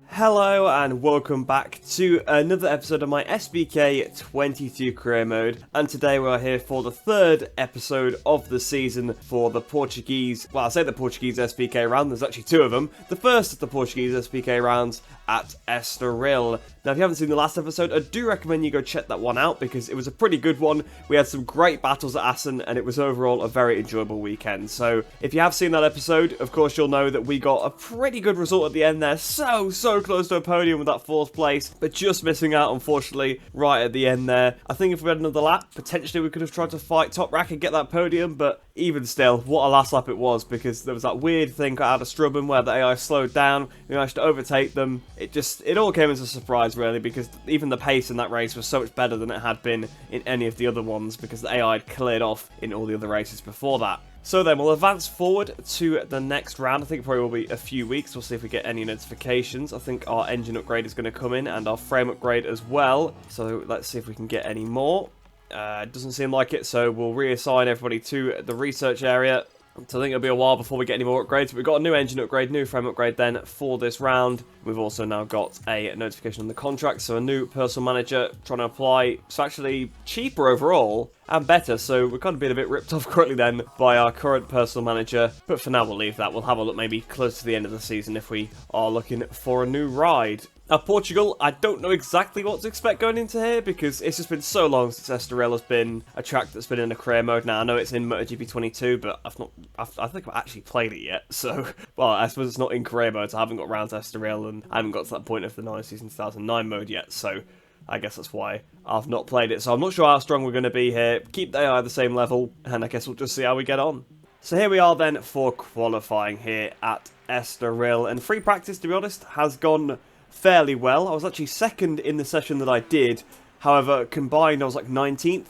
Hello and welcome back to another episode of my SBK 22 career mode, and today we are here for the third episode of the season for the Portuguese, well I say the Portuguese SBK round, there's actually two of them, the first of the Portuguese SBK rounds at Estoril. Now if you haven't seen the last episode, I do recommend you go check that one out because it was a pretty good one. We had some great battles at Assen and it was overall a very enjoyable weekend. So if you have seen that episode, of course you'll know that we got a pretty good result at the end there, so close to a podium with that fourth place, but just missing out unfortunately right at the end there. I think if we had another lap, potentially we could have tried to fight Top Rack and get that podium, but even still, what a last lap it was, because there was that weird thing out of Strubben where the AI slowed down, we managed to overtake them. It all came as a surprise really, because even the pace in that race was so much better than it had been in any of the other ones, because the AI had cleared off in all the other races before that. So then, we'll advance forward to the next round. I think it probably will be a few weeks. We'll see if we get any notifications. I think our engine upgrade is going to come in, and our frame upgrade as well. So let's see if we can get any more. Doesn't seem like it, so we'll reassign everybody to the research area. So I think it'll be a while before we get any more upgrades. We've got a new engine upgrade, new frame upgrade then for this round. We've also now got a notification on the contract, so a new personal manager trying to apply. It's actually cheaper overall and better, so we're kind of being a bit ripped off currently then by our current personal manager. But for now we'll leave that. We'll have a look maybe close to the end of the season if we are looking for a new ride. Now, Portugal, I don't know exactly what to expect going into here because it's just been so long since Estoril has been a track that's been in a career mode. Now, I know it's in MotoGP 22, but I think I've actually played it yet. So, well, I suppose it's not in career mode, so I haven't got around to Estoril and I haven't got to that point of the 9 season 2009 mode yet. So, I guess that's why I've not played it. So, I'm not sure how strong we're going to be here. Keep the AI the same level, and I guess we'll just see how we get on. So, here we are then for qualifying here at Estoril. And free practice, to be honest, has gone fairly well. I was actually second in the session that I did. However, combined I was like 19th.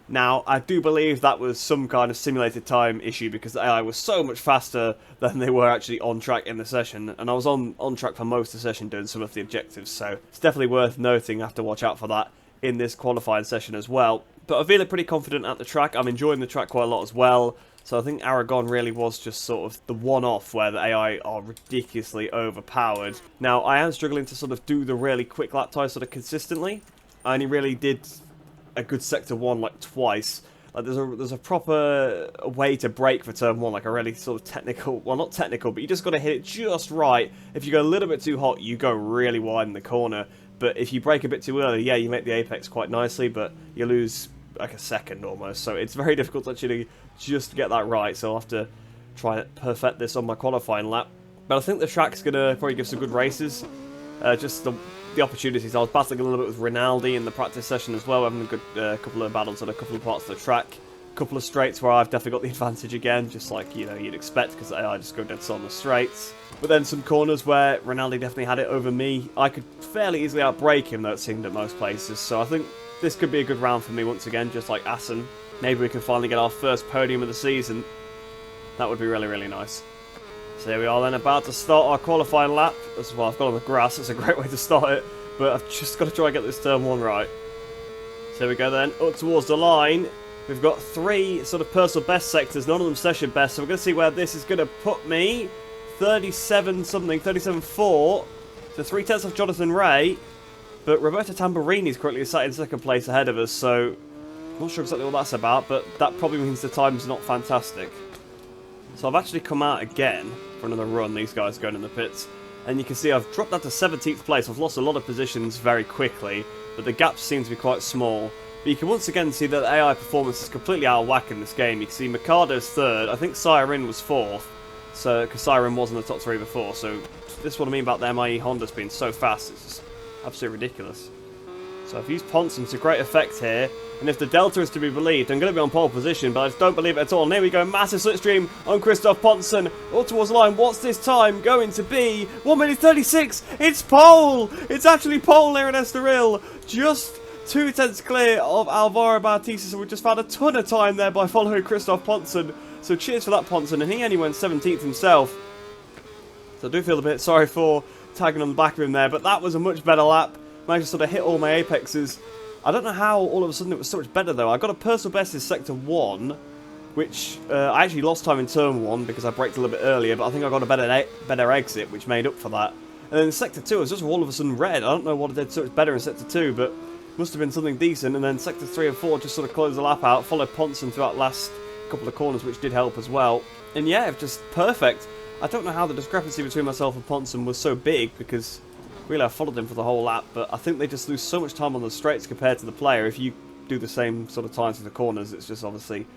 Now, I do believe that was some kind of simulated time issue because the AI was so much faster than they were actually on track in the session. And I was on track for most of the session doing some of the objectives. So it's definitely worth noting. I have to watch out for that in this qualifying session as well. But I'm feeling pretty confident at the track. I'm enjoying the track quite a lot as well. So I think Aragon really was just sort of the one-off where the AI are ridiculously overpowered. Now, I am struggling to sort of do the really quick lap time sort of consistently. I only really did a good Sector 1 like twice. Like there's a proper way to brake for Turn 1, like a really sort of technical, well not technical, but you just got to hit it just right. If you go a little bit too hot, you go really wide in the corner. But if you brake a bit too early, yeah, you make the apex quite nicely, but you lose like a second almost, so it's very difficult to actually just get that right, so I'll have to try and perfect this on my qualifying lap. But I think the track's going to probably give some good races, just the opportunities. I was battling a little bit with Rinaldi in the practice session as well, having a good couple of battles on a couple of parts of the track. A couple of straights where I've definitely got the advantage again, just like, you know, you'd expect, because the AI just go dead on the straights. But then some corners where Rinaldi definitely had it over me. I could fairly easily outbrake him, though it seemed at most places, so I think this could be a good round for me once again, just like Assen. Maybe we can finally get our first podium of the season. That would be really, really nice. So here we are then, about to start our qualifying lap. As well, I've got on the grass, it's a great way to start it. But I've just got to try and get this Turn 1 right. So here we go then, up towards the line. We've got 3 sort of personal best sectors, none of them session best. So we're going to see where this is going to put me. 37 something, 37.4. So 3 tenths off Jonathan Ray. But Roberto Tamburini is currently sat in second place ahead of us, so I'm not sure exactly what that's about, but that probably means the time's not fantastic. So I've actually come out again for another run, these guys going in the pits, and you can see I've dropped down to 17th place. I've lost a lot of positions very quickly, but the gaps seem to be quite small. But you can once again see that the AI performance is completely out of whack in this game. You can see Mercado's 3rd, I think Siren was 4th, so because Siren was in the top 3 before, so this is what I mean about the MIE Honda's being so fast, it's just absolutely ridiculous. So I've used Ponson to great effect here, and if the Delta is to be believed, I'm going to be on pole position, but I just don't believe it at all. And here we go, massive slipstream on Christoph Ponson, all towards the line. What's this time going to be? 1 minute 36, it's pole! It's actually pole here in Estoril, just 2 tenths clear of Alvaro Bautista, so we just found a ton of time there by following Christoph Ponson. So cheers for that, Ponson, and he only went 17th himself. So I do feel a bit sorry for tagging on the back of him there, but that was a much better lap. Managed to sort of hit all my apexes. I don't know how all of a sudden it was so much better though. I got a personal best in Sector 1, which I actually lost time in Turn 1 because I braked a little bit earlier, but I think I got a better exit, which made up for that. And then Sector 2 was just all of a sudden red. I don't know what it did so it's better in Sector 2, but must have been something decent. And then Sector 3 and 4 just sort of closed the lap out, followed Ponson throughout the last couple of corners, which did help as well. And yeah, just perfect. I don't know how the discrepancy between myself and Ponson was so big, because really I followed him for the whole lap, but I think they just lose so much time on the straights compared to the player. If you do the same sort of times for the corners, it's just obviously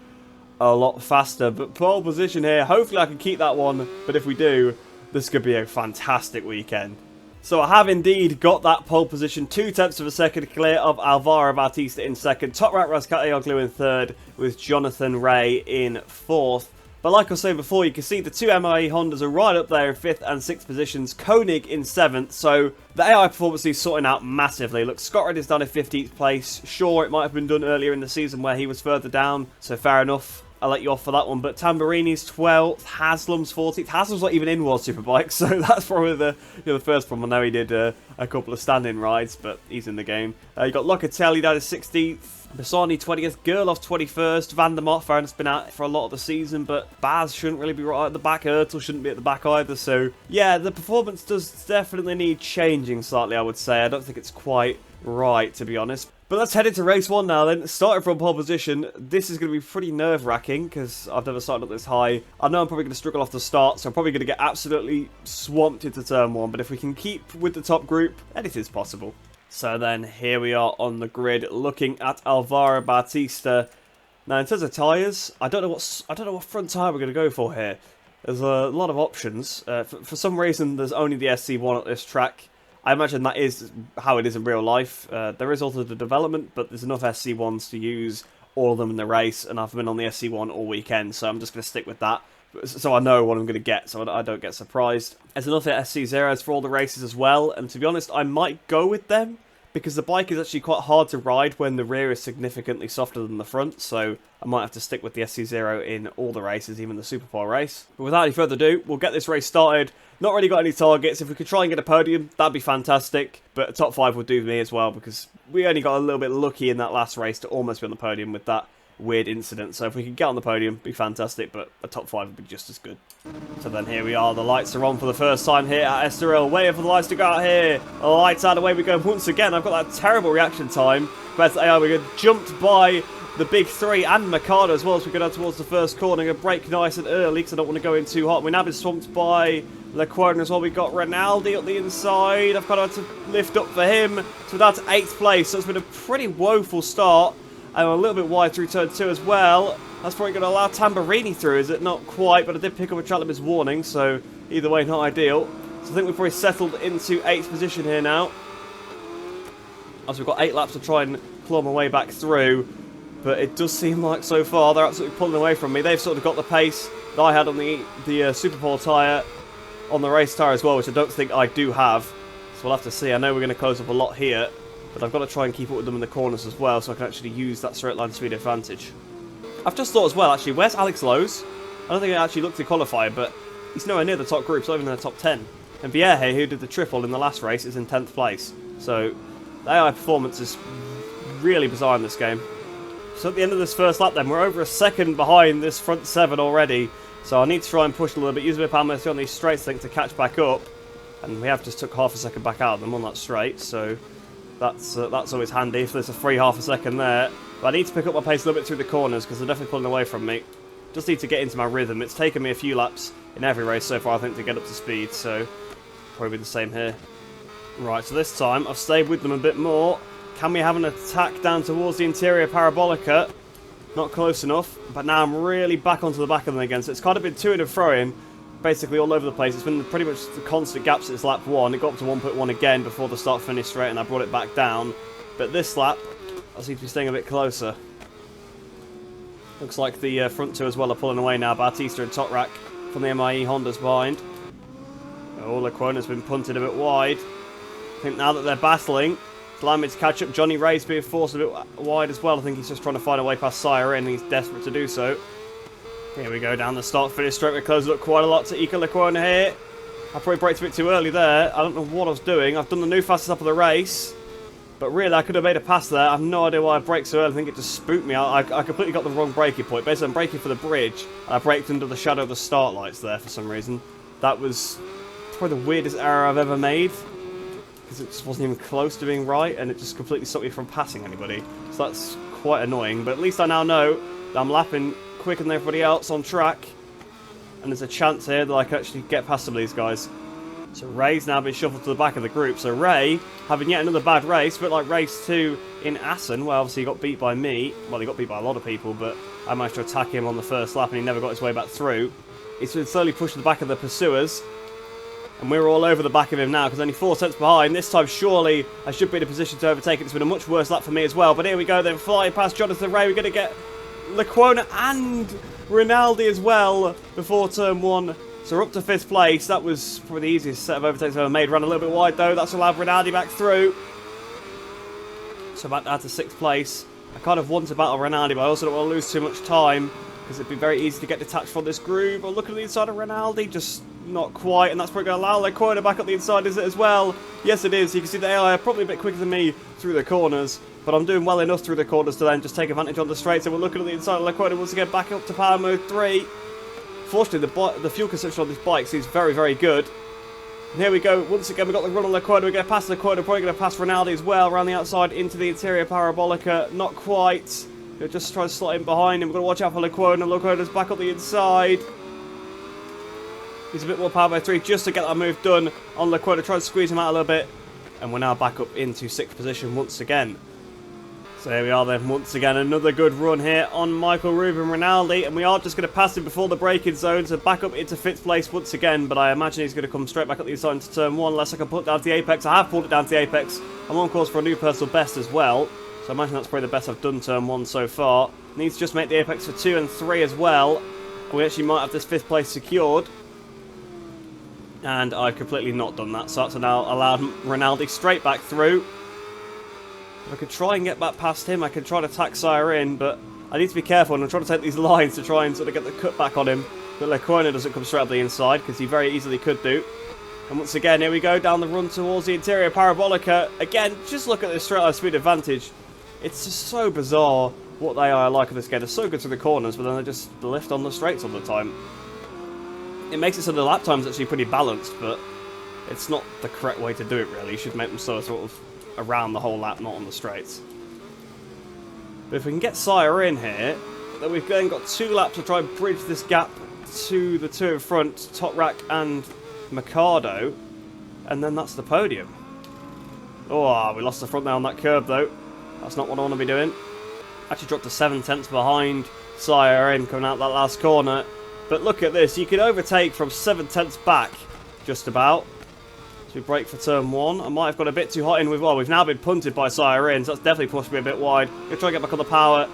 a lot faster. But pole position here, hopefully I can keep that one, but if we do, this could be a fantastic weekend. So I have indeed got that pole position, 2/10 of a second clear of Alvaro Bautista in second, Top Rat Rascatioglu in third, with Jonathan Ray in fourth. But like I was saying before, you can see the two MIE Hondas are right up there in 5th and 6th positions. Koenig in 7th, so the AI performance is sorting out massively. Look, Scott Redd's down in 15th place. Sure, it might have been done earlier in the season where he was further down, so fair enough. I'll let you off for that one. But Tamburini's 12th, Haslam's 14th. Haslam's not even in World Superbike, so that's probably the first problem. I know he did a couple of stand-in rides, but he's in the game. You got Locatelli down in 16th. Bassani 20th, Gerloff 21st, Van der Mott, fair enough, has been out for a lot of the season, but Baz shouldn't really be right at the back, Ertl shouldn't be at the back either, so yeah, the performance does definitely need changing slightly, I would say. I don't think it's quite right, to be honest. But let's head into race 1 now then. Starting from pole position, this is going to be pretty nerve-wracking, because I've never started up this high. I know I'm probably going to struggle off the start, so I'm probably going to get absolutely swamped into turn 1, but if we can keep with the top group, anything's possible. So then, here we are on the grid, looking at Alvaro Bautista. Now, in terms of tyres, I don't know what front tyre we're going to go for here. There's a lot of options. For some reason, there's only the SC1 at this track. I imagine that is how it is in real life. There is also the development, but there's enough SC1s to use all of them in the race, and I've been on the SC1 all weekend, so I'm just going to stick with that. So I know what I'm going to get, so I don't get surprised. There's enough SC0s for all the races as well, and to be honest, I might go with them, because the bike is actually quite hard to ride when the rear is significantly softer than the front, so I might have to stick with the SC0 in all the races, even the Superpole race. But without any further ado, we'll get this race started. Not really got any targets. If we could try and get a podium, that'd be fantastic, but a top 5 would do me as well, because we only got a little bit lucky in that last race to almost be on the podium with that weird incident. So if we could get on the podium, be fantastic, but a top 5 would be just as good. So then here we are, the lights are on for the first time here at Estoril, waiting for the lights to go out here. The lights out, away we go once again. I've got that terrible reaction time. But AI, we get jumped by the big 3 and Mikado as well as we go down towards the first corner. Going to brake nice and early because I don't want to go in too hot. We're now been swamped by Leclerc as well. We've got Rinaldi at the inside. I've kind of had to lift up for him. So that's 8th place. So it's been a pretty woeful start. And a little bit wide through turn 2 as well. That's probably going to allow Tamburini through, is it? Not quite, but I did pick up a track limits warning, so either way, not ideal. So I think we've probably settled into 8th position here now. As we've got 8 laps to try and claw my way back through. But it does seem like so far they're absolutely pulling away from me. They've sort of got the pace that I had on the Superpole tyre, on the race tyre as well, which I don't think I do have. So we'll have to see. I know we're going to close up a lot here, but I've got to try and keep up with them in the corners as well, so I can actually use that straight line speed advantage. I've just thought as well, actually, where's Alex Lowe's? I don't think I actually looked to qualify, but he's nowhere near the top group, so even in the top 10. And Vierge, who did the triple in the last race, is in 10th place. So the AI performance is really bizarre in this game. So at the end of this first lap then, we're over a second behind this front 7 already. So I need to try and push a little bit, use a bit of power on these straights, I think, to catch back up. And we have just took half a second back out of them on that straight, so that's always handy if there's a free half a second there. But I need to pick up my pace a little bit through the corners because they're definitely pulling away from me. Just need to get into my rhythm. It's taken me a few laps in every race so far, I think, to get up to speed, so probably the same here. Right, so this time I've stayed with them a bit more. Can we have an attack down towards the interior parabolica? Not close enough, but now I'm really back onto the back of them again, so it's kind of been to and fro-in, basically all over the place. It's been pretty much the constant gaps since lap 1. It got up to 1.1 again before the start-finish straight, and I brought it back down. But this lap, I seem to be staying a bit closer. Looks like the front 2 as well are pulling away now. Bautista and Toprak from the MIE Hondas behind. Oh, Lequona's been punted a bit wide. I think now that they're battling, it's allowing me to catch up. Johnny Ray's being forced a bit wide as well. I think he's just trying to find a way past Sire and he's desperate to do so. Here we go down the start-finish straight. We're closing up quite a lot to Ika Lequona here. I probably braked a bit too early there. I don't know what I was doing. I've done the new fastest lap of the race. But really, I could have made a pass there. I have no idea why I braked so early. I think it just spooked me. I completely got the wrong braking point. Basically, I'm braking for the bridge, and I braked under the shadow of the start lights there for some reason. That was It's probably the weirdest error I've ever made, because it just wasn't even close to being right, and it just completely stopped me from passing anybody. So that's quite annoying, but at least I now know that I'm lapping quicker than everybody else on track, and there's a chance here that I can actually get past some of these guys. So Ray's now been shuffled to the back of the group. So Ray, having yet another bad race, a bit like race 2 in Assen, where obviously he got beat by me. Well, he got beat by a lot of people, but I managed to attack him on the first lap and he never got his way back through. He's been slowly pushed to the back of the pursuers, and we're all over the back of him now because only 4 tenths behind. This time, surely, I should be in a position to overtake it. It's been a much worse lap for me as well. But here we go, then flying past Jonathan Ray. We're going to get Lequona and Rinaldi as well before turn 1. So we're up to 5th place. That was probably the easiest set of overtakes I've ever made. Ran a little bit wide though. That's allowed Rinaldi back through. So back down to 6th place. I kind of want to battle Rinaldi, but I also don't want to lose too much time, because it'd be very easy to get detached from this groove. But looking at the inside of Rinaldi, just not quite. And that's probably going to allow Lequona back up the inside, is it as well? Yes, it is. You can see the AI are probably a bit quicker than me through the corners, but I'm doing well enough through the corners to then just take advantage on the straights. And we're looking at the inside of Lequona once again, back up to power mode 3. Fortunately, the fuel consumption on this bike seems very, very good. And here we go. Once again, we've got the run on Lequona. We're going to pass Lequona. Probably going to pass Rinaldi as well. Around the outside into the interior parabolica. Not quite. We'll just try to slot in behind him. We're going to watch out for Lequona. Lequona's back up the inside. He's a bit more power by 3 just to get that move done on Lequona. Try to squeeze him out a little bit. And we're now back up into 6th position once again. So here we are then, once again, another good run here on Michael Ruben Rinaldi, and we are just going to pass him before the braking zone, so back up into 5th place once again, but I imagine he's going to come straight back up the inside into turn 1, unless I can put it down to the apex. I have pulled it down to the apex. I'm on course for a new personal best as well, so I imagine that's probably the best I've done turn 1 so far. Needs to just make the apex for 2 and 3 as well, and we actually might have this 5th place secured. And I've completely not done that, so that's now allowed Rinaldi straight back through. If I could try and get back past him, I could try to tack Siren, but I need to be careful, and I'm trying to take these lines to try and sort of get the cut back on him. But Lequona doesn't come straight up the inside, because he very easily could do. And once again, here we go down the run towards the interior parabolica. Again, just look at this straight line speed advantage. It's just so bizarre what they are like in this game. They're so good through the corners, but then they just lift on the straights all the time. It makes it so the lap time's actually pretty balanced, but it's not the correct way to do it, really. You should make them so sort of around the whole lap, not on the straights. But if we can get Sire in here, then we've then got 2 laps to try and bridge this gap to the 2 in front, Toprak and Mikado, and then that's the podium. Oh, we lost the front there on that curb though. That's not what I want to be doing. Actually dropped to 7 tenths behind Sire in coming out that last corner. But look at this, you can overtake from 7 tenths back, just about. We break for turn 1. I might have got a bit too hot in with, well, we've now been punted by Siren, so that's definitely pushed me a bit wide. I'm going to try and get back on the power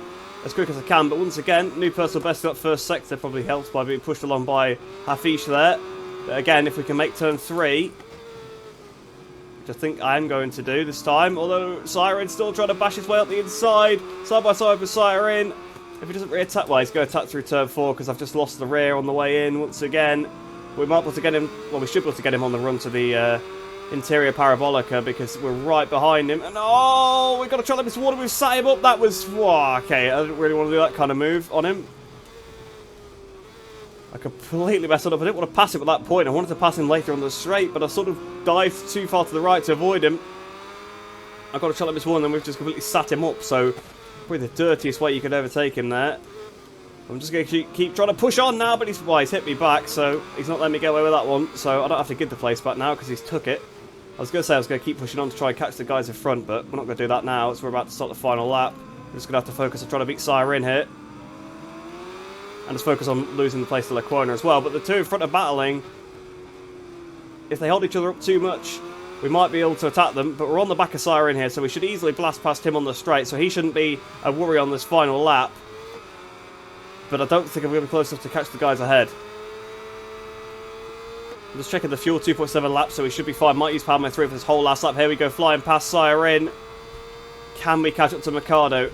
as quick as I can, but once again, new personal best for that first sector probably helps by being pushed along by Hafish there. But again, if we can make turn 3, which I think I am going to do this time, although Siren's still trying to bash his way up the inside, side by side with Siren. If he doesn't re-attack, well, he's going to attack through turn 4 because I've just lost the rear on the way in once again. We might be able to get him, well, we should be able to get him on the run to the interior parabolica because we're right behind him. And oh, we've got to try to miss water. We've sat him up. That was, whoa, okay, I didn't really want to do that kind of move on him. I completely messed it up. I didn't want to pass him at that point. I wanted to pass him later on the straight, but I sort of dived too far to the right to avoid him. I've got to try to miss one, and then we've just completely sat him up. So probably the dirtiest way you could overtake him there. I'm just going to keep trying to push on now, but he's hit me back, so he's not letting me get away with that one. So I don't have to give the place back now because he's took it. I was going to say I was going to keep pushing on to try and catch the guys in front, but we're not going to do that now as we're about to start the final lap. We're just going to have to focus on trying to beat Siren here. And just focus on losing the place to Lequona as well. But the 2 in front are battling. If they hold each other up too much, we might be able to attack them. But we're on the back of Siren here, so we should easily blast past him on the straight. So he shouldn't be a worry on this final lap. But I don't think I'm going to be close enough to catch the guys ahead. I'm just checking the fuel, 2.7 laps, so we should be fine. Might use power my 3 for this whole last lap. Here we go, flying past Siren. Can we catch up to Mikado?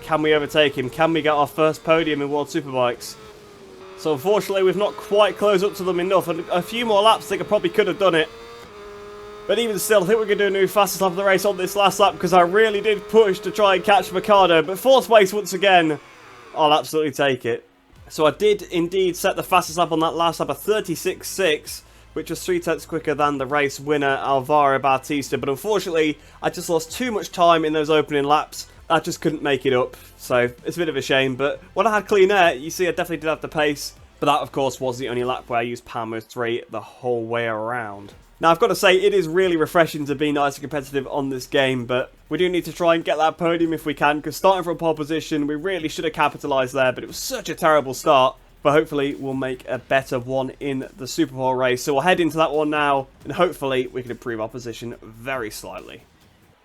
Can we overtake him? Can we get our first podium in World Superbikes? So unfortunately, we've not quite closed up to them enough. And a few more laps, I think I probably could have done it. But even still, I think we're going to do a new fastest lap of the race on this last lap because I really did push to try and catch Mikado. But 4th place once again. I'll absolutely take it. So I did indeed set the fastest lap on that last lap of 36.6. which was 3/10 quicker than the race winner, Alvaro Bautista. But unfortunately, I just lost too much time in those opening laps. I just couldn't make it up, so it's a bit of a shame. But when I had clean air, you see I definitely did have the pace. But that, of course, was the only lap where I used Power Mode 3 the whole way around. Now, I've got to say, it is really refreshing to be nice and competitive on this game, but we do need to try and get that podium if we can, because starting from pole position, we really should have capitalised there, but it was such a terrible start. But hopefully, we'll make a better one in the Super Pole race. So we'll head into that one now, and hopefully, we can improve our position very slightly.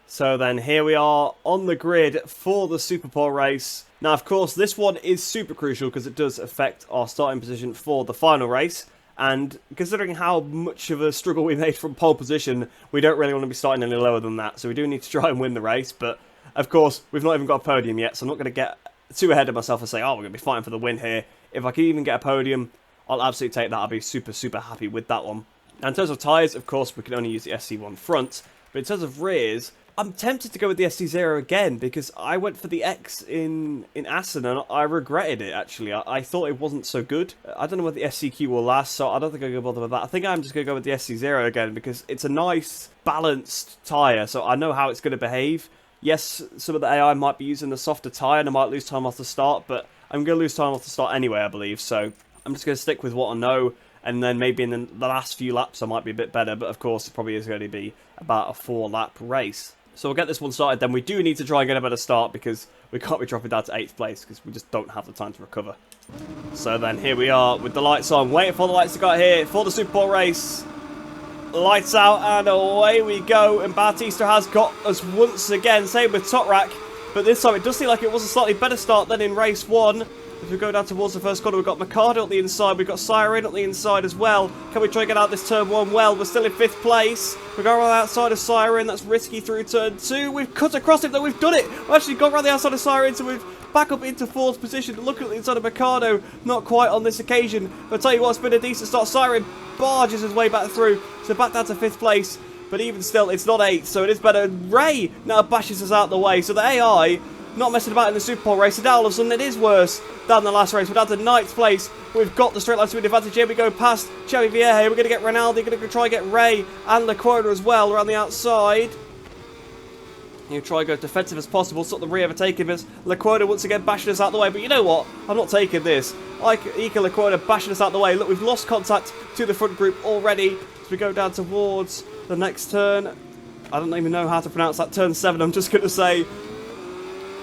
So then, here we are on the grid for the Super Pole race. Now, of course, this one is super crucial because it does affect our starting position for the final race. And considering how much of a struggle we made from pole position, we don't really want to be starting any lower than that. So we do need to try and win the race. But, of course, we've not even got a podium yet. So I'm not going to get too ahead of myself and say, oh, we're going to be fighting for the win here. If I can even get a podium, I'll absolutely take that. I'll be super, super happy with that one. Now, in terms of tyres, of course, we can only use the SC1 front. But in terms of rears, I'm tempted to go with the SC0 again, because I went for the X in Assen, and I regretted it, actually. I thought it wasn't so good. I don't know whether the SCQ will last, so I don't think I'm going to bother with that. I think I'm just going to go with the SC0 again, because it's a nice, balanced tyre, so I know how it's going to behave. Yes, some of the AI might be using the softer tyre, and I might lose time off the start, but I'm going to lose time off the start anyway, I believe, so I'm just going to stick with what I know. And then maybe in the last few laps I might be a bit better, but of course it probably is going to be about a 4-lap race. So we'll get this one started, then we do need to try and get a better start because we can't be dropping down to 8th place because we just don't have the time to recover. So then here we are with the lights on, waiting for the lights to go out here for the Super Pole race. Lights out and away we go, and Bautista has got us once again, same with Toprak, but this time it does seem like it was a slightly better start than in race 1. If we go down towards the first corner, we've got Mercado at the inside, we've got Siren at the inside as well. Can we try and get out this turn 1? Well, we're still in 5th place. We go around the outside of Siren, that's risky through turn 2. We've cut across him, though, we've done it. We've actually gone around the outside of Siren, so we've back up into 4th position. Look at the inside of Mercado, not quite on this occasion. But I'll tell you what, it's been a decent start. Siren barges his way back through, so back down to 5th place. But even still, it's not 8th, so it is better. Ray now bashes us out the way, so the AI not messing about in the Super Pole race, and now all of a sudden it is worse than the last race. We're down to 9th place. We've got the straight line speed advantage here. We go past Xavi Vieja. We're going to get Ronaldo. We're going to try and get Ray and Lequona as well around the outside. You try and go defensive as possible, stop the rear overtaking us. Lequona once again bashing us out the way, but you know what? I'm not taking this. Ika Lequona bashing us out the way. Look, we've lost contact to the front group already as we go down towards the next turn. I don't even know how to pronounce that. Turn 7, I'm just going to say.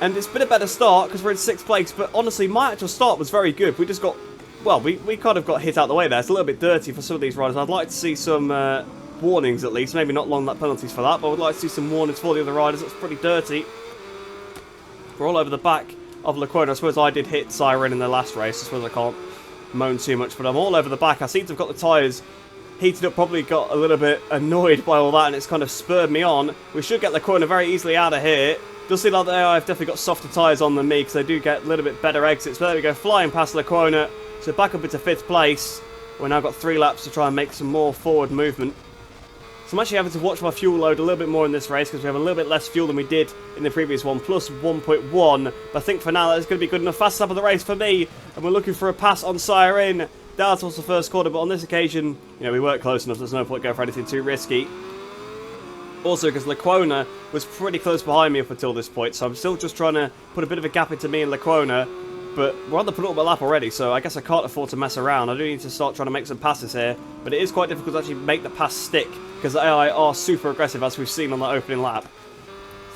And it's been a better start because we're in 6th place, but honestly, my actual start was very good. We just got, well, we kind of got hit out the way there. It's a little bit dirty for some of these riders. I'd like to see some warnings at least. Maybe not long lap penalties for that, but I would like to see some warnings for the other riders. It's pretty dirty. We're all over the back of Lequona. I suppose I did hit Siren in the last race. I suppose I can't moan too much, but I'm all over the back. I seem to have got the tyres heated up, probably got a little bit annoyed by all that, and it's kind of spurred me on. We should get Lequona very easily out of here. Does seem like I've definitely got softer tyres on than me because they do get a little bit better exits. But there we go, flying past Lequona. So back up into 5th place. We've now got 3 laps to try and make some more forward movement. So I'm actually having to watch my fuel load a little bit more in this race because we have a little bit less fuel than we did in the previous one, plus 1.1. But I think for now that's going to be good enough. Fastest lap of the race for me. And we're looking for a pass on Siren down towards the first corner. But on this occasion, you know, we weren't close enough. There's no point going for anything too risky. Also, because Lequona was pretty close behind me up until this point, so I'm still just trying to put a bit of a gap into me and Lequona. But we're on the penultimate lap already, so I guess I can't afford to mess around. I do need to start trying to make some passes here, but it is quite difficult to actually make the pass stick, because the AI are super aggressive, as we've seen on that opening lap.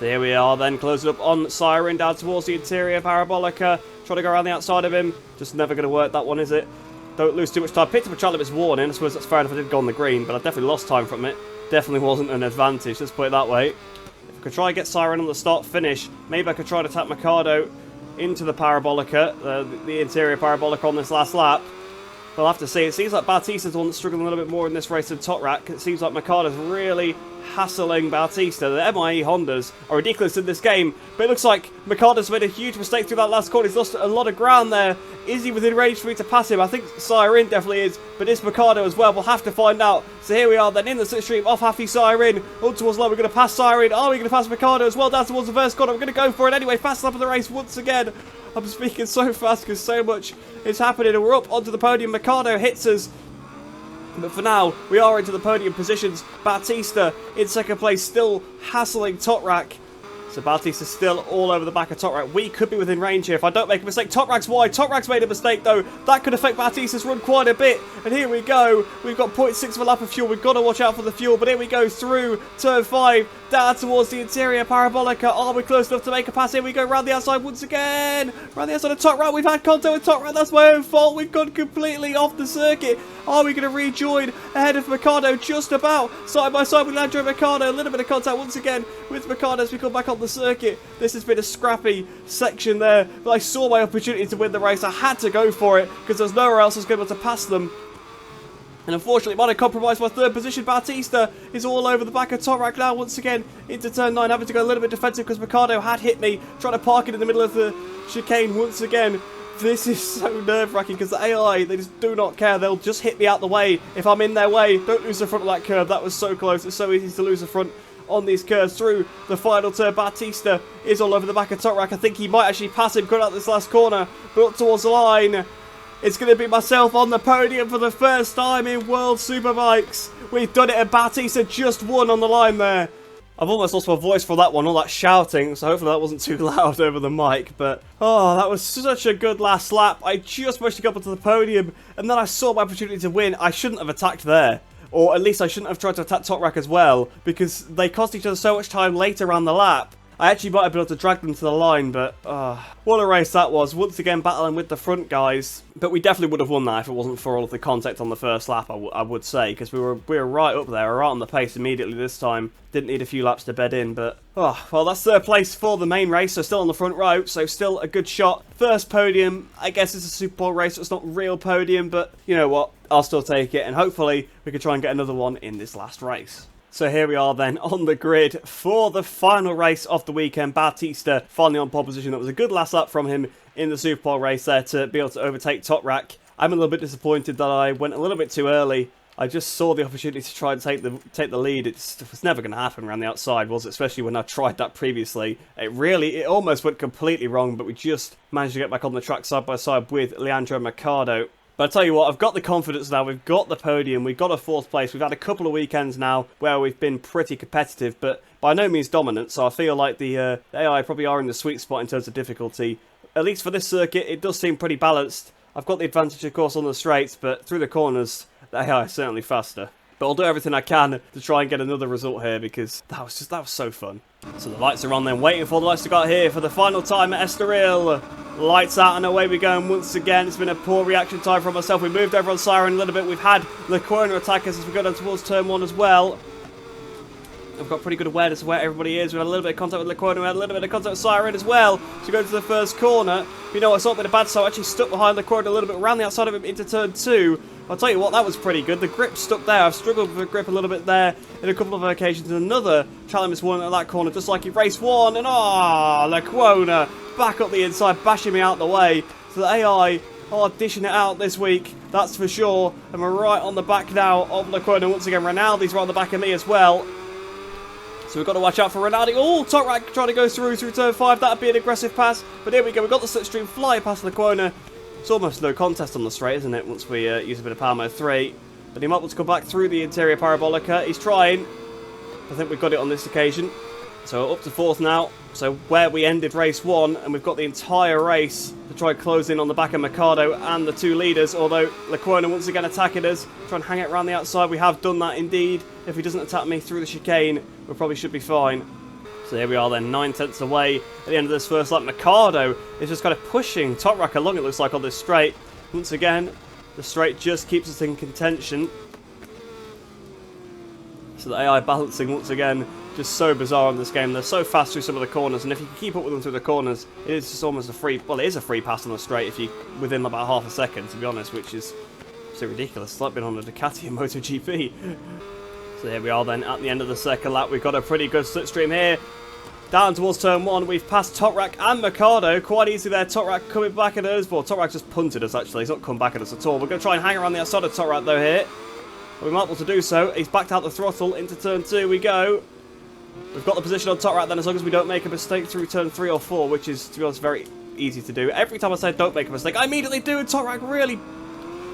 So here we are then, closing up on Siren, down towards the interior, Parabolica, trying to go around the outside of him. Just never going to work, that one, is it? Don't lose too much time. Picked up a child limits warning. I suppose that's fair enough, I did go on the green, but I definitely lost time from it. Definitely wasn't an advantage, let's put it that way. If I could try and get Siren on the start-finish, maybe I could try to attack Mercado into the Parabolica, the interior Parabolica on this last lap. We'll have to see. It seems like Bautista's the one that's struggling a little bit more in this race than Toprak. It seems like Mercado's really hassling Bautista. The MIE Hondas are ridiculous in this game, but it looks like Mercado's made a huge mistake through that last corner. He's lost a lot of ground there. Is he within range for me to pass him? I think Siren definitely is, but is Mercado as well? We'll have to find out. So here we are then in the slipstream off Happy Siren. Up towards low, we're going to pass Siren. Are we going to pass Mercado as well? Down towards the first corner. We're going to go for it anyway. Fast lap of the race once again. I'm speaking so fast because so much is happening, and we're up onto the podium. Mercado hits us. But for now, we are into the podium positions. Batista in second place, still hassling Toprak. So Batista's still all over the back of Toprak. We could be within range here if I don't make a mistake. Toprak's wide. Toprak's made a mistake though. That could affect Batista's run quite a bit. And here we go. We've got 0.6 of a lap of fuel. We've got to watch out for the fuel. But here we go through turn 5. Down towards the interior Parabolica. Are we close enough to make a pass? Here we go round the outside once again. Round the outside of Toprak. We've had contact with Toprak. That's my own fault. We've gone completely off the circuit. Are we going to rejoin ahead of Mercado just about? Side by side with Landro Mercado. A little bit of contact once again with Mercado as we come back on the circuit. This has been a scrappy section there. But I saw my opportunity to win the race. I had to go for it because there's nowhere else I was going to be able to pass them. And unfortunately, it might have compromised my third position. Batista is all over the back of Toprak now once again into turn 9. Having to go a little bit defensive because Mercado had hit me. Trying to park it in the middle of the chicane once again. This is so nerve-wracking because the AI, they just do not care. They'll just hit me out the way if I'm in their way. Don't lose the front of that curve. That was so close. It's so easy to lose the front on these curves through the final turn. Batista is all over the back of Toprak. I think he might actually pass him cut out this last corner. But up towards the line, it's going to be myself on the podium for the first time in World Superbikes. We've done it and Batista just won on the line there. I've almost lost my voice for that one, all that shouting, so hopefully that wasn't too loud over the mic, but oh, that was such a good last lap. I just managed to get up onto the podium, and then I saw my opportunity to win. I shouldn't have attacked there, or at least I shouldn't have tried to attack Toprak as well, because they cost each other so much time later around the lap. I actually might have been able to drag them to the line, but what a race that was. Once again, battling with the front guys. But we definitely would have won that if it wasn't for all of the contact on the first lap, I would say. Because we were right up there, right on the pace immediately this time. Didn't need a few laps to bed in, but well, that's third place for the main race. So still on the front row, so still a good shot. First podium. I guess it's a Super Bowl race, so it's not a real podium. But you know what? I'll still take it. And hopefully we can try and get another one in this last race. So here we are then on the grid for the final race of the weekend. Batista finally on pole position. That was a good last lap from him in the Super Bowl race there to be able to overtake Toprak. I'm a little bit disappointed that I went a little bit too early. I just saw the opportunity to try and take the lead. It was never going to happen around the outside, was it? Especially when I tried that previously. It almost went completely wrong, but we just managed to get back on the track side by side with Leandro Mercado. But I tell you what, I've got the confidence now. We've got the podium. We've got a fourth place. We've had a couple of weekends now where we've been pretty competitive, but by no means dominant. So I feel like the AI probably are in the sweet spot in terms of difficulty. At least for this circuit, it does seem pretty balanced. I've got the advantage, of course, on the straights, but through the corners, the AI is certainly faster. But I'll do everything I can to try and get another result here because that was so fun. So the lights are on then, waiting for the lights to go out here for the final time at Estoril. Lights out and away we go, and once again it's been a poor reaction time from myself. We moved over on Siren a little bit. We've had the corner attackers as we go down towards turn 1 as well. I've got pretty good awareness of where everybody is. We've had a little bit of contact with Lecorno. We had a little bit of contact with Siren as well to go to the first corner. But you know what, it's not been a bad start. I actually stuck behind Lecorno a little bit, around the outside of him into turn 2. I'll tell you what, that was pretty good. The grip stuck there. I've struggled with the grip a little bit there in a couple of occasions. Another challenge won at that corner, just like in race 1. And Lecorno back up the inside, bashing me out the way. So the AI are dishing it out this week, that's for sure. And we're right on the back now of Lecorno once again. Ronaldo's right on the back of me as well. So we've got to watch out for Ronaldo. Oh, Toprak trying to go through turn 5. That'd be an aggressive pass. But here we go. We've got the slipstream fly past Lecorno. It's almost no contest on the straight, isn't it, once we use a bit of power mode 3. But he might want to come back through the interior Parabolica. He's trying. I think we've got it on this occasion. So up to 4th now. So where we ended race 1, and we've got the entire race to try and close in on the back of Mercado and the 2 leaders. Although Lecorno once again attacking us. Try and hang it around the outside. We have done that indeed. If he doesn't attack me through the chicane, we probably should be fine. So here we are then, 9 tenths away at the end of this first lap. Mercado is just kind of pushing Toprak along, it looks like, on this straight. Once again, the straight just keeps us in contention. So the AI balancing once again, just so bizarre in this game. They're so fast through some of the corners, and if you can keep up with them through the corners, it is just almost a free, well, it is a free pass on the straight if you within about half a second, to be honest, which is so ridiculous. It's like being on a Ducati in MotoGP. So here we are then at the end of the second lap. We've got a pretty good slipstream here. Down towards turn 1, we've passed Toprak and Mercado. Quite easy there. Toprak coming back at us. Well, Toprak just punted us, actually. He's not come back at us at all. We're going to try and hang around the outside of Toprak, though, here. We might be able to do so. He's backed out the throttle. Into turn 2 we go. We've got the position on Toprak then, as long as we don't make a mistake through turn 3 or 4, which is, to be honest, very easy to do. Every time I say don't make a mistake, I immediately do, and Toprak really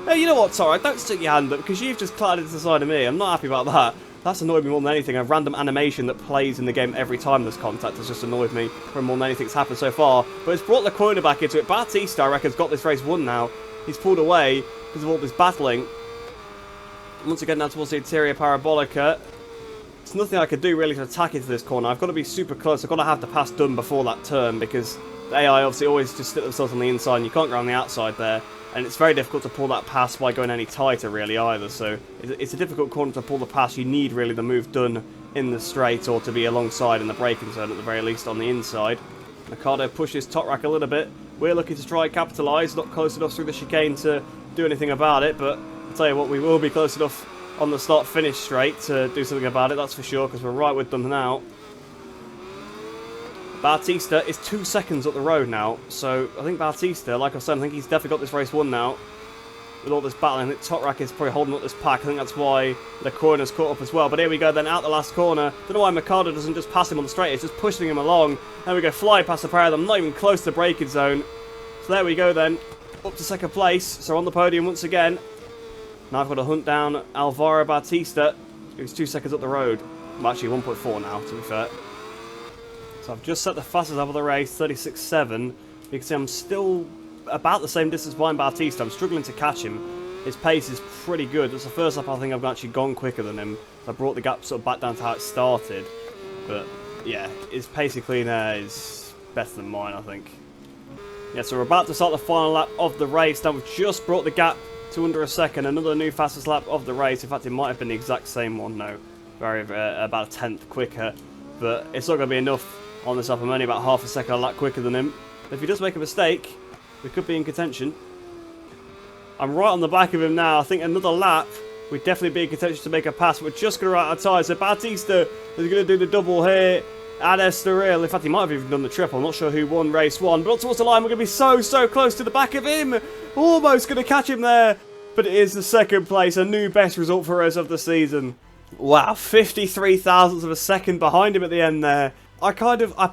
Hey, you know what, Tora? Don't stick your hand up because you've just collided to the side of me. I'm not happy about that. That's annoyed me more than anything. A random animation that plays in the game every time there's contact has just annoyed me from more than anything's happened so far. But it's brought the corner back into it. Batista, I reckon, has got this race won now. He's pulled away because of all this battling. Once again, now towards the interior parabolica. There's nothing I can do really to attack into this corner. I've got to be super close. I've got to have the pass done before that turn because the AI obviously always just stick themselves on the inside and you can't go on the outside there. And it's very difficult to pull that pass by going any tighter really either. So it's a difficult corner to pull the pass. You need really the move done in the straight or to be alongside in the braking zone at the very least on the inside. Mikado pushes Toprak a little bit. We're looking to try and capitalise. Not close enough through the chicane to do anything about it. But I'll tell you what, we will be close enough on the start-finish straight to do something about it. That's for sure because we're right with them now. Batista is 2 seconds up the road now, so I think Batista, like I said, I think he's definitely got this race won now. With all this battling, I think Toprak is probably holding up this pack. I think that's why the corner's caught up as well. But here we go then, out the last corner. Don't know why Mikado doesn't just pass him on the straight, it's just pushing him along. There we go, fly past the pair of them, not even close to the braking zone. So there we go then, up to second place, so on the podium once again. Now I've got to hunt down Alvaro Batista, who's 2 seconds up the road. Well, actually 1.4 now, to be fair. So I've just set the fastest lap of the race, 36.7. You can see I'm still about the same distance behind Batista. I'm struggling to catch him. His pace is pretty good. That's the first lap I think I've actually gone quicker than him. I brought the gap sort of back down to how it started. But yeah, his pace of clean air is better than mine, I think. Yeah, so we're about to start the final lap of the race. Now we've just brought the gap to under a second. Another new fastest lap of the race. In fact, it might have been the exact same one. No, about a tenth quicker. But it's not going to be enough on this lap. I'm only about half a second a lap quicker than him. But if he does make a mistake, we could be in contention. I'm right on the back of him now. I think another lap, we'd definitely be in contention to make a pass. We're just going to run out of tyres. So Batista is going to do the double here at Estoril. In fact, he might have even done the triple. I'm not sure who won race one. But towards the line, we're going to be so close to the back of him. Almost going to catch him there. But it is the second place. A new best result for us of the season. Wow, 53 thousandths of a second behind him at the end there. I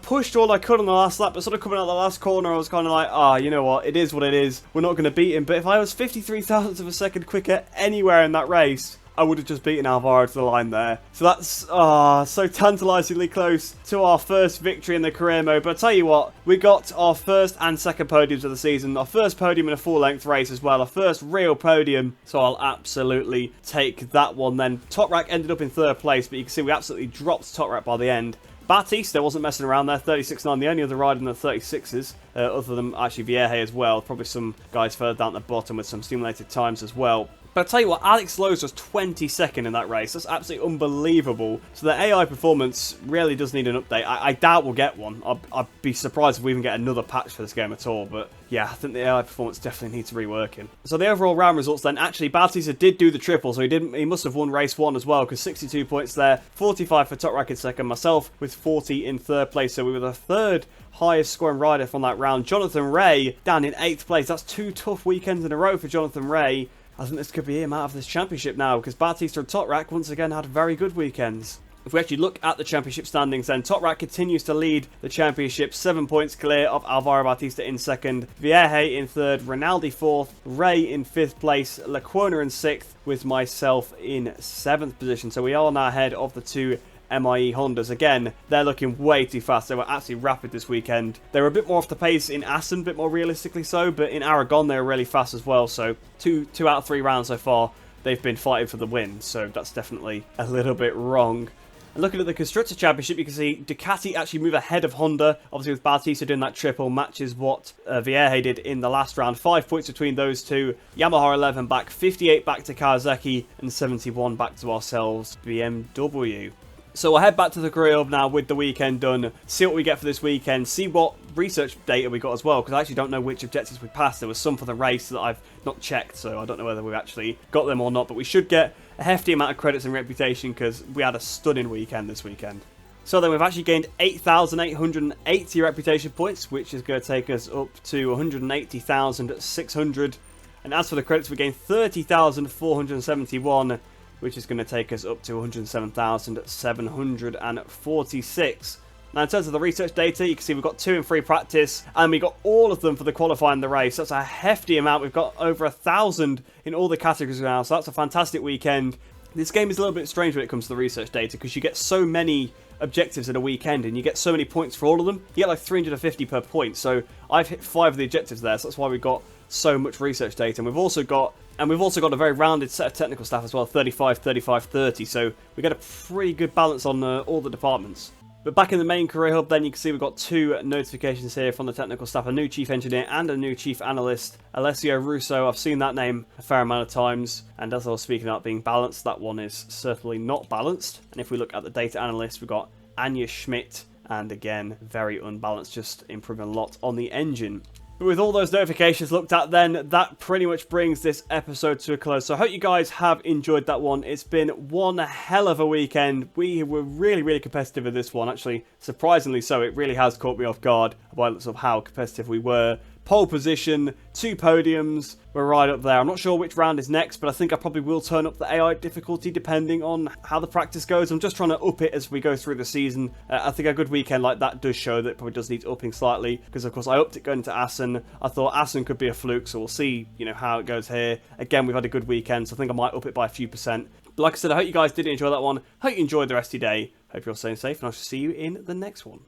pushed all I could on the last lap, but sort of coming out the last corner, I was kind of like, you know what, it is what it is. We're not going to beat him. But if I was 53 thousandths of a second quicker anywhere in that race, I would have just beaten Alvaro to the line there. So that's so tantalisingly close to our first victory in the career mode. But I tell you what, we got our first and second podiums of the season. Our first podium in a full-length race as well. Our first real podium. So I'll absolutely take that one then. Toprak ended up in third place, but you can see we absolutely dropped Toprak by the end. Batista wasn't messing around there, 36.9, the only other rider in the 36s, other than actually Vierge as well. Probably some guys further down at the bottom with some stimulated times as well. But I'll tell you what, Alex Lowe's was 22nd in that race. That's absolutely unbelievable. So the AI performance really does need an update. I doubt we'll get one. I'd be surprised if we even get another patch for this game at all. But yeah, I think the AI performance definitely needs reworking. So the overall round results then, actually Batista did do the triple. So he must have won race one as well, because 62 points there, 45 for Toprak in second, myself with 40 in third place. So we were the third highest scoring rider from that round. Jonathan Ray down in 8th place. That's 2 tough weekends in a row for Jonathan Ray. I think this could be him out of this championship now, because Batista and Toprak once again had very good weekends. If we actually look at the championship standings, then Toprak continues to lead the championship, 7 points clear of Alvaro Batista in second, Vierge in third, Rinaldi fourth, Ray in 5th place, Lecuona in 6th, with myself in 7th position. So we are now ahead of the two MIE Hondas. Again, they're looking way too fast. They were absolutely rapid this weekend. They were a bit more off the pace in Assen, a bit more realistically so, but in Aragon they were really fast as well. So two out of 3 rounds so far, they've been fighting for the win. So that's definitely a little bit wrong. And looking at the Constructor Championship, you can see Ducati actually move ahead of Honda. Obviously with Batista doing that triple, matches what Vierge did in the last round. 5 points between those two. Yamaha 11 back, 58 back to Kawasaki, and 71 back to ourselves, BMW. So we'll head back to the career hub now with the weekend done, see what we get for this weekend, see what research data we got as well, because I actually don't know which objectives we passed. There was some for the race that I've not checked, so I don't know whether we actually got them or not, but we should get a hefty amount of credits and reputation because we had a stunning weekend this weekend. So then we've actually gained 8,880 reputation points, which is going to take us up to 180,600. And as for the credits, we gained 30,471, which is going to take us up to 107,746. Now, in terms of the research data, you can see we've got 2 in free practice, and we got all of them for the qualifying the race. That's a hefty amount. We've got over 1,000 in all the categories now, so that's a fantastic weekend. This game is a little bit strange when it comes to the research data, because you get so many objectives in a weekend, and you get so many points for all of them. You get like 350 per point, so I've hit 5 of the objectives there, so that's why we've got so much research data. And we've also got a very rounded set of technical staff as well, 35, 35, 30, so we get a pretty good balance on all the departments. But back in the main career hub, then you can see we've got 2 notifications here from the technical staff, a new chief engineer and a new chief analyst, Alessio Russo. I've seen that name a fair amount of times, and as I was speaking about being balanced, that one is certainly not balanced. And if we look at the data analyst, we've got Anya Schmidt, and again, very unbalanced, just improving a lot on the engine. But with all those notifications looked at then, that pretty much brings this episode to a close. So I hope you guys have enjoyed that one. It's been one hell of a weekend. We were really, really competitive in this one. Actually, surprisingly so. It really has caught me off guard by sort of how competitive we were. Pole position, 2 podiums, we're right up there. I'm not sure which round is next, but I think I probably will turn up the AI difficulty depending on how the practice goes. I'm just trying to up it as we go through the season. I think a good weekend like that does show that it probably does need upping slightly, because of course I upped it going to Assen. I thought Assen could be a fluke, so we'll see, how it goes here. Again, we've had a good weekend, so I think I might up it by a few percent. But like I said, I hope you guys did enjoy that one. Hope you enjoyed the rest of your day. Hope you're staying safe, and I shall see you in the next one.